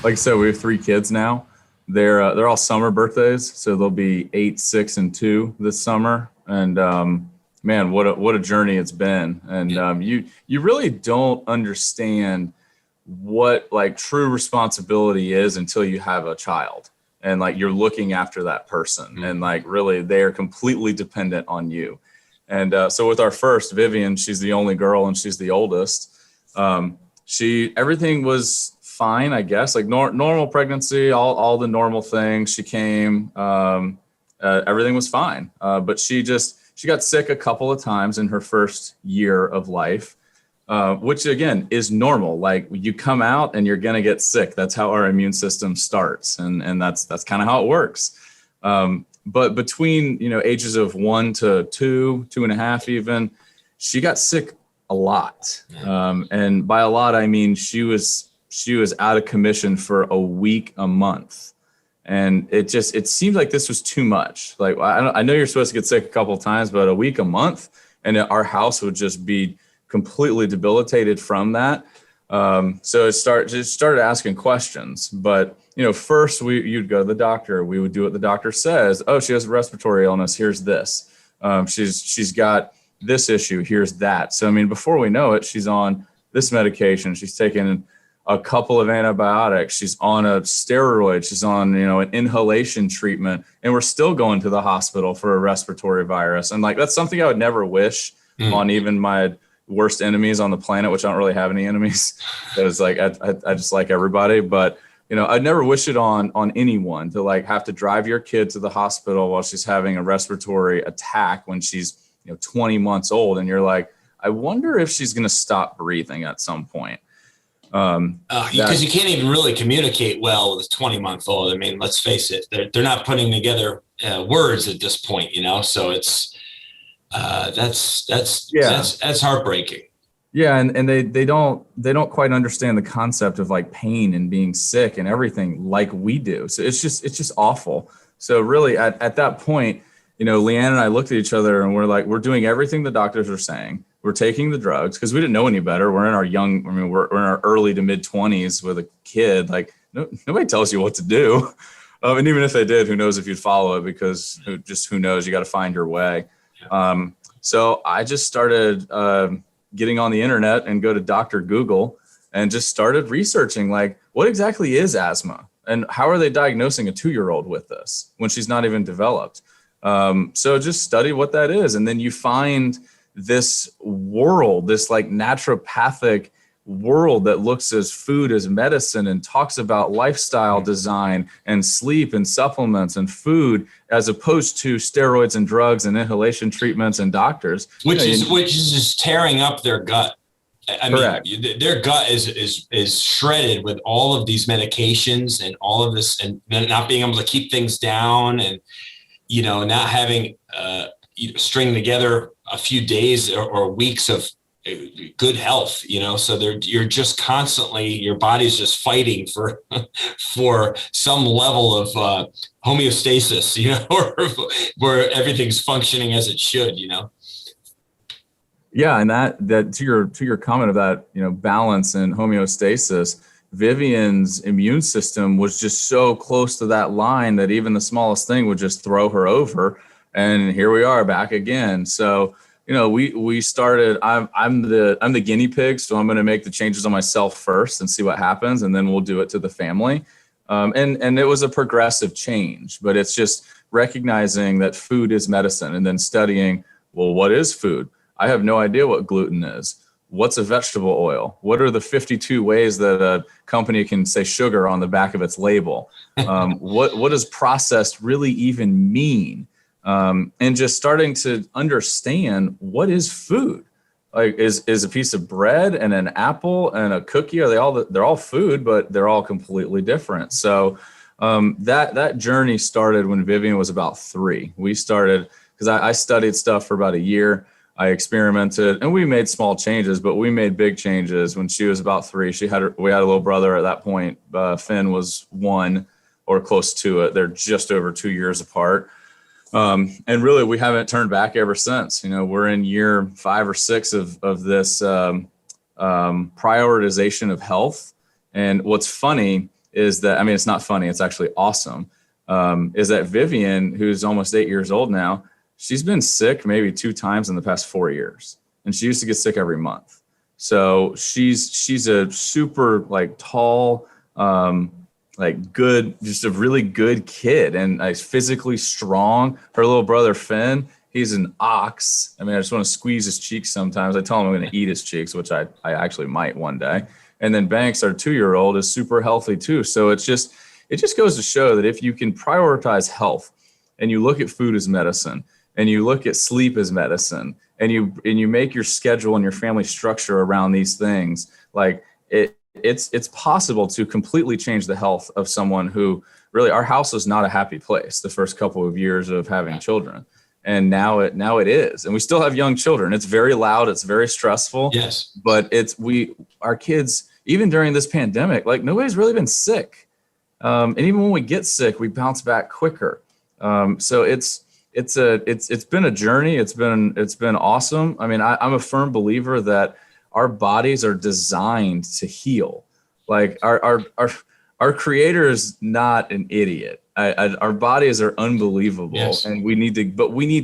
like I said, we have 3 kids now. They're all summer birthdays, so they'll be 8, 6, and 2 this summer. And man, what a journey it's been. And you really don't understand what like true responsibility is until you have a child, and like you're looking after that person, and like really they are completely dependent on you. And so with our first, Vivian, she's the only girl and she's the oldest. Everything was fine, I guess, like normal pregnancy, all the normal things. She came, everything was fine. But she got sick a couple of times in her first year of life, which again is normal. Like you come out and you're going to get sick. That's how our immune system starts. And that's kind of how it works. But between, ages of 1 to 2, 2.5 even, she got sick a lot. And by a lot, I mean, she was out of commission for a week, a month. And it seemed like this was too much. Like, I know you're supposed to get sick a couple of times, but a week, a month, and our house would just be completely debilitated from that. So it started asking questions. But, first you'd go to the doctor. We would do what the doctor says. Oh, she has a respiratory illness. Here's this. She's got this issue. Here's that. So, I mean, before we know it, she's on this medication. She's taking a couple of antibiotics. She's on a steroid. She's on, an inhalation treatment, and we're still going to the hospital for a respiratory virus. And like, that's something I would never wish on even my worst enemies on the planet, which I don't really have any enemies. Because like, I just like everybody, but I'd never wish it on anyone to like have to drive your kid to the hospital while she's having a respiratory attack when she's, 20 months old. And you're like, I wonder if she's going to stop breathing at some point. Because you can't even really communicate well with a 20-month-old. I mean, let's face it, they're not putting together words at this point, so it's that's heartbreaking. Yeah. And they don't quite understand the concept of like pain and being sick and everything like we do. So it's just awful. So really at that point, Leanne and I looked at each other and we're like, we're doing everything the doctors are saying. We're taking the drugs because we didn't know any better. We're in our we're in our early to mid 20s with a kid. Like nobody tells you what to do. And even if they did, who knows if you'd follow it, because who knows, you got to find your way. So I just started getting on the internet and go to Dr. Google and just started researching like, what exactly is asthma and how are they diagnosing a 2-year-old with this when she's not even developed? So just study what that is. And then you find this world, this like naturopathic world that looks as food as medicine and talks about lifestyle design and sleep and supplements and food, as opposed to steroids and drugs and inhalation treatments and doctors. Which is just tearing up their gut. I Correct. mean, their gut is shredded with all of these medications and all of this, and not being able to keep things down, and not having string together a few days or weeks of good health, so you're just constantly, your body's just fighting for some level of homeostasis, or where everything's functioning as it should, Yeah, and that to your comment of that, balance and homeostasis, Vivian's immune system was just so close to that line that even the smallest thing would just throw her over. And here we are back again. So, we started, I'm the guinea pig. So I'm going to make the changes on myself first and see what happens. And then we'll do it to the family. And it was a progressive change, but it's just recognizing that food is medicine and then studying, well, what is food? I have no idea what gluten is. What's a vegetable oil? What are the 52 ways that a company can say sugar on the back of its label? What does processed really even mean? And just starting to understand what is food. Like is a piece of bread and an apple and a cookie, they're all food, but they're all completely different. So that journey started when Vivian was about 3. We started because I studied stuff for about a year. I experimented and we made small changes, but we made big changes when she was about 3. We had a little brother at that point. Finn was 1 or close to it. They're just over 2 years apart. And really we haven't turned back ever since. We're in year 5 or 6 of this prioritization of health. And what's funny is that, I mean, it's not funny, it's actually awesome, is that Vivian, who's almost 8 years old now, she's been sick maybe 2 times in the past 4 years. And she used to get sick every month. So she's a super like tall, like good, just a really good kid, and physically strong. Her little brother, Finn, he's an ox. I mean, I just want to squeeze his cheeks sometimes. I tell him I'm going to eat his cheeks, which I actually might one day. And then Banks, our 2-year-old, is super healthy too. So it just goes to show that if you can prioritize health, and you look at food as medicine, and you look at sleep as medicine, and you make your schedule and your family structure around these things, like it's possible to completely change the health of someone who really, our house was not a happy place the first couple of years of having children. And now it is. And we still have young children. It's very loud. It's very stressful. Yes. But our kids, even during this pandemic, like nobody's really been sick. And even when we get sick, we bounce back quicker. So it's been a journey. It's been awesome. I mean, I'm a firm believer that our bodies are designed to heal. Like our creator is not an idiot. Our bodies are unbelievable, yes. And we need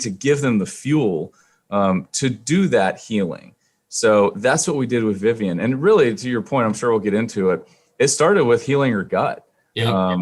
to give them the fuel to do that healing. So that's what we did with Vivian. And really, to your point, I'm sure we'll get into it. It started with healing her gut. Yeah.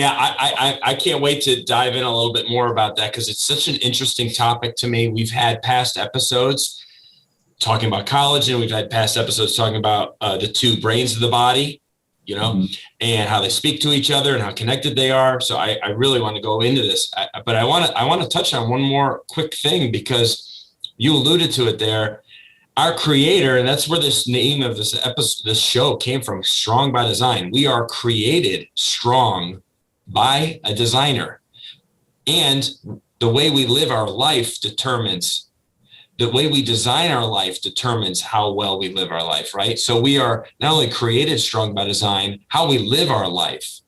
I can't wait to dive in a little bit more about that, because it's such an interesting topic to me. We've had past episodes talking about collagen. We've had past episodes talking about the 2 brains of the body, and how they speak to each other and how connected they are. So I really want to go into this, but I want to touch on one more quick thing, because you alluded to it there. Our creator, and that's where this name of this episode, this show came from, Strong by Design. We are created strong by a designer, and the way we live our life determines, the way we design our life determines how well we live our life, right? So we are not only created strong by design, how we live our life,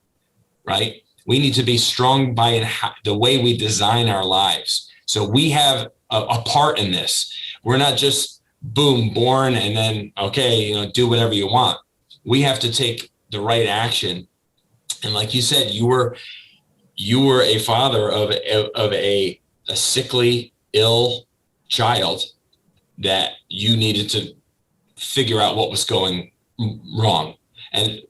right? We need to be strong by the way we design our lives. So we have a part in this. We're not just boom, born, and then, okay, do whatever you want. We have to take the right action. And like you said, you were a father of a sickly, ill child that you needed to figure out what was going wrong. And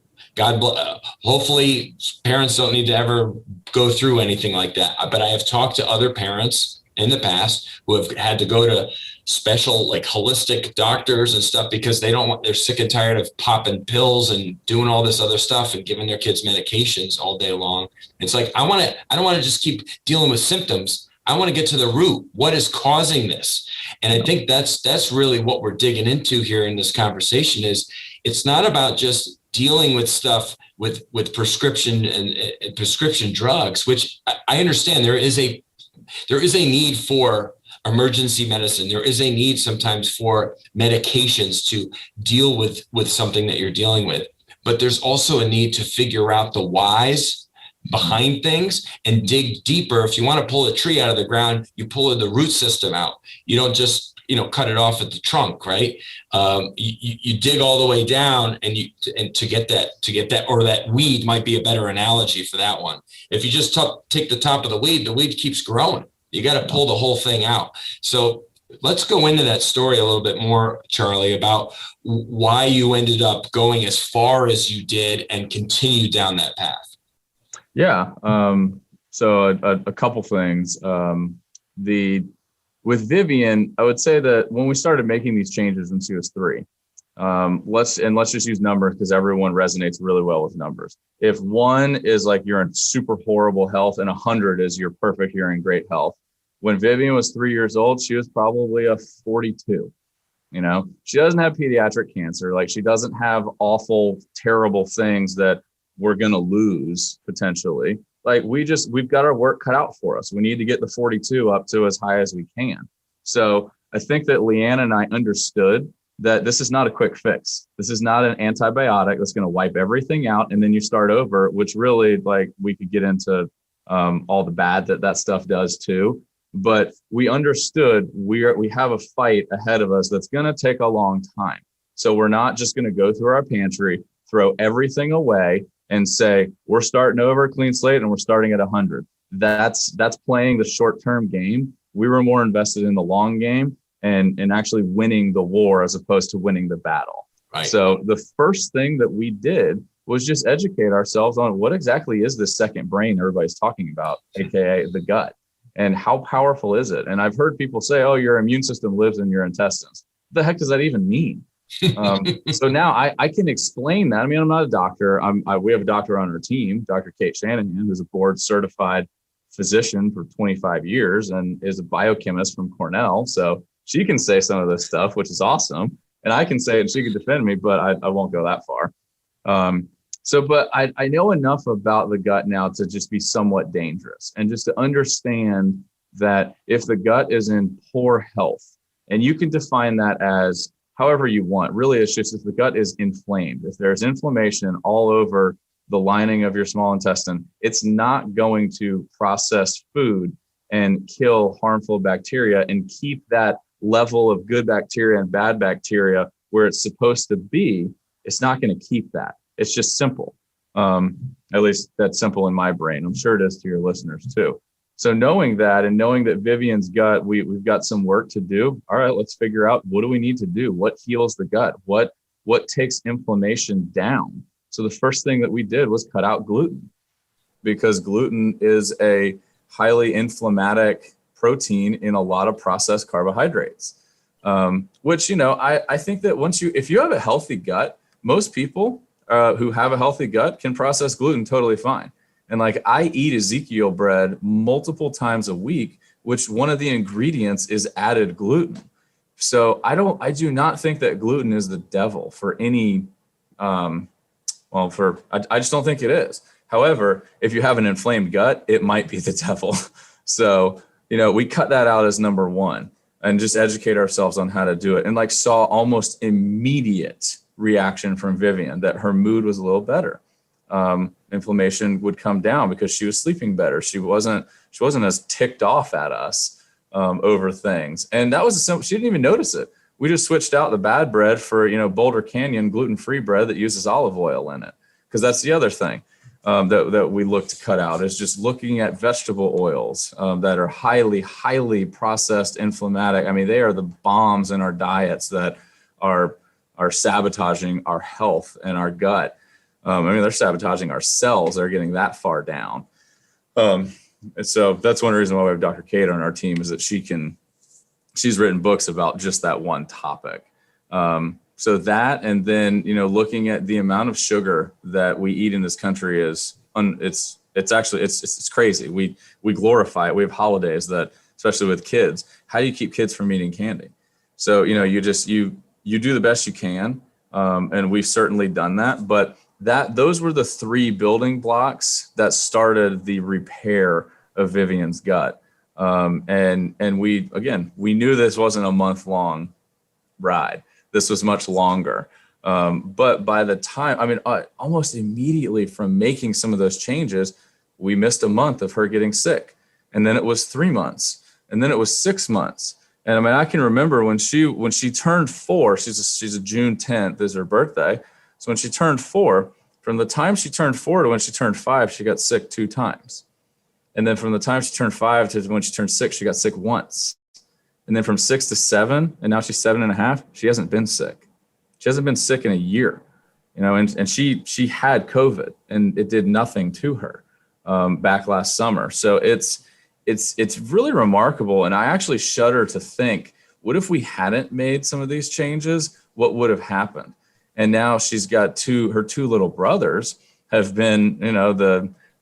hopefully parents don't need to ever go through anything like that. But I have talked to other parents in the past who have had to go to special, like, holistic doctors and stuff, because they're sick and tired of popping pills and doing all this other stuff and giving their kids medications all day long. It's like, I don't want to just keep dealing with symptoms. I want to get to the root. What is causing this? And I think that's really what we're digging into here in this conversation. Is it's not about just dealing with stuff with prescription and prescription drugs, which I understand there is a need for emergency medicine. There is a need sometimes for medications to deal with something that you're dealing with. But there's also a need to figure out the whys behind things and dig deeper. If you want to pull a tree out of the ground, you pull the root system out. You don't just, cut it off at the trunk, right? You dig all the way down, and to get that, or that weed might be a better analogy for that one. If you just take the top of the weed keeps growing. You got to pull the whole thing out. So let's go into that story a little bit more, Charlie, about why you ended up going as far as you did and continued down that path. Yeah. So a couple things. With Vivian, I would say that when we started making these changes when she was 3, let's just use numbers, because everyone resonates really well with numbers. If 1 is like you're in super horrible health and 100 is you're perfect, you're in great health. When Vivian was 3 years old, she was probably a 42. She doesn't have pediatric cancer. Like, she doesn't have awful, terrible things that we're going to lose potentially. Like, we've got our work cut out for us. We need to get the 42 up to as high as we can. So I think that Leanna and I understood that this is not a quick fix. This is not an antibiotic that's going to wipe everything out and then you start over, which really, like, we could get into all the bad that stuff does too. But we understood we have a fight ahead of us that's going to take a long time. So we're not just going to go through our pantry, throw everything away and say, we're starting over, clean slate, and we're starting at 100. That's playing the short-term game. We were more invested in the long game and actually winning the war as opposed to winning the battle. Right. So the first thing that we did was just educate ourselves on what exactly is this second brain everybody's talking about, AKA the gut, and how powerful is it? And I've heard people say, oh, your immune system lives in your intestines. What the heck does that even mean? So now I can explain that. I mean, I'm not a doctor. We have a doctor on our team, Dr. Kate Shanahan, who's a board certified physician for 25 years and is a biochemist from Cornell. So she can say some of this stuff, which is awesome. And I can say it and she can defend me, but I won't go that far. But I know enough about the gut now to just be somewhat dangerous and just to understand that if the gut is in poor health, and you can define that as however you want, really it's just if the gut is inflamed, if there's inflammation all over the lining of your small intestine, it's not going to process food and kill harmful bacteria and keep that level of good bacteria and bad bacteria where it's supposed to be. It's not going to keep that. It's just simple. At least that's simple in my brain. I'm sure it is to your listeners too. So knowing that and knowing that Vivian's gut, we've got some work to do. All right, let's figure out what do we need to do? What heals the gut? What takes inflammation down? So the first thing that we did was cut out gluten, because gluten is a highly inflammatic protein in a lot of processed carbohydrates, which, I think that if you have a healthy gut, most people who have a healthy gut can process gluten totally fine. And like I eat Ezekiel bread multiple times a week, which one of the ingredients is added gluten. So I do not think that gluten is the devil for any, I just don't think it is. However, if you have an inflamed gut, it might be the devil. So, we cut that out as number one and just educate ourselves on how to do it. And like saw almost immediate reaction from Vivian that her mood was a little better. Inflammation would come down because she was sleeping better. She wasn't as ticked off at us over things. And that was she didn't even notice it. We just switched out the bad bread for, Boulder Canyon gluten-free bread that uses olive oil in it. Because that's the other thing that we look to cut out is just looking at vegetable oils that are highly, highly processed inflammatic. I mean, they are the bombs in our diets that are sabotaging our health and our gut. They're sabotaging our cells. They're getting that far down. And so that's one reason why we have Dr. Kate on our team is that she's written books about just that one topic. So that, and then, looking at the amount of sugar that we eat in this country it's crazy. We glorify it. We have holidays that, especially with kids, how do you keep kids from eating candy? So, you do the best you can. And we've certainly done that, but those were the three building blocks that started the repair of Vivian's gut. And we knew this wasn't a month-long ride. This was much longer. But by the time, almost immediately from making some of those changes, we missed a month of her getting sick. And then it was 3 months. And then it was 6 months. And I can remember when she turned 4, she's a June 10th is her birthday. So when she turned 4, from the time she turned 4 to when she turned 5, she got sick 2 times. And then from the time she turned 5 to when she turned 6, she got sick once. And then from 6 to 7, and now she's 7.5, she hasn't been sick. She hasn't been sick in a year, and she had COVID and it did nothing to her back last summer. So it's really remarkable. And I actually shudder to think, what if we hadn't made some of these changes? What would have happened? And now she's got her 2 little brothers have been,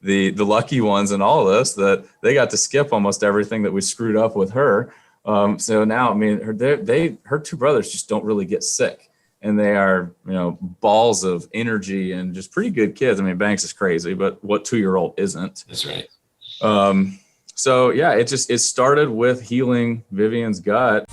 the lucky ones in all of this, that they got to skip almost everything that we screwed up with her. So now, her 2 brothers just don't really get sick, and they are, balls of energy and just pretty good kids. Banks is crazy, but what 2-year-old isn't? That's right. So yeah, it started with healing Vivian's gut